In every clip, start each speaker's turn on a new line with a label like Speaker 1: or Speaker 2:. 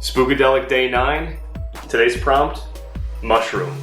Speaker 1: Spookydelic Day 9. Today's prompt, mushroom.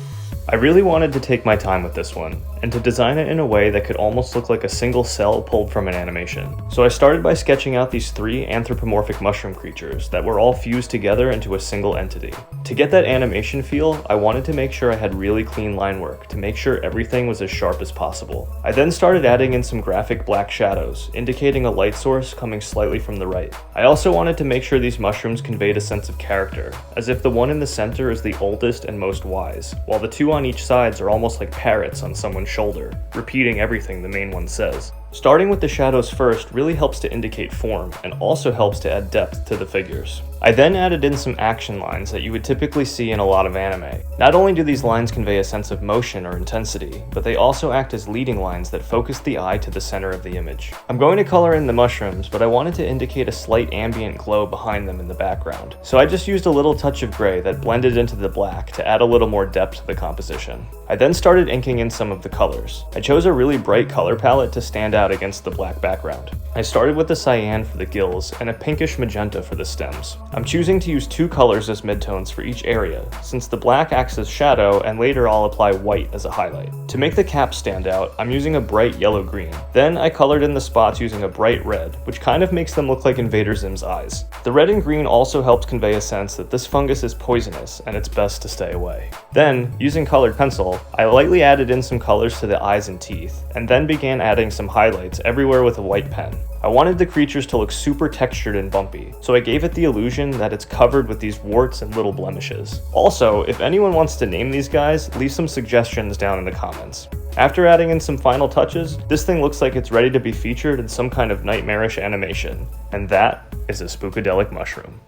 Speaker 1: I really wanted to take my time with this one, and to design it in a way that could almost look like a single cell pulled from an animation. So I started by sketching out these three anthropomorphic mushroom creatures that were all fused together into a single entity. To get that animation feel, I wanted to make sure I had really clean line work to make sure everything was as sharp as possible. I then started adding in some graphic black shadows, indicating a light source coming slightly from the right. I also wanted to make sure these mushrooms conveyed a sense of character, as if the one in the center is the oldest and most wise, while the two on each sides are almost like parrots on someone's shoulder, repeating everything the main one says. Starting with the shadows first really helps to indicate form, and also helps to add depth to the figures. I then added in some action lines that you would typically see in a lot of anime. Not only do these lines convey a sense of motion or intensity, but they also act as leading lines that focus the eye to the center of the image. I'm going to color in the mushrooms, but I wanted to indicate a slight ambient glow behind them in the background. So I just used a little touch of gray that blended into the black to add a little more depth to the composition. I then started inking in some of the colors. I chose a really bright color palette to stand out against the black background. I started with the cyan for the gills and a pinkish magenta for the stems. I'm choosing to use two colors as midtones for each area, since the black acts as shadow and later I'll apply white as a highlight. To make the cap stand out, I'm using a bright yellow-green. Then I colored in the spots using a bright red, which kind of makes them look like Invader Zim's eyes. The red and green also helps convey a sense that this fungus is poisonous and it's best to stay away. Then, using colored pencil, I lightly added in some colors to the eyes and teeth, and then began adding some highlights everywhere with a white pen. I wanted the creatures to look super textured and bumpy, so I gave it the illusion that it's covered with these warts and little blemishes. Also, if anyone wants to name these guys, leave some suggestions down in the comments. After adding in some final touches, this thing looks like it's ready to be featured in some kind of nightmarish animation, and that is a Spookydelic mushroom.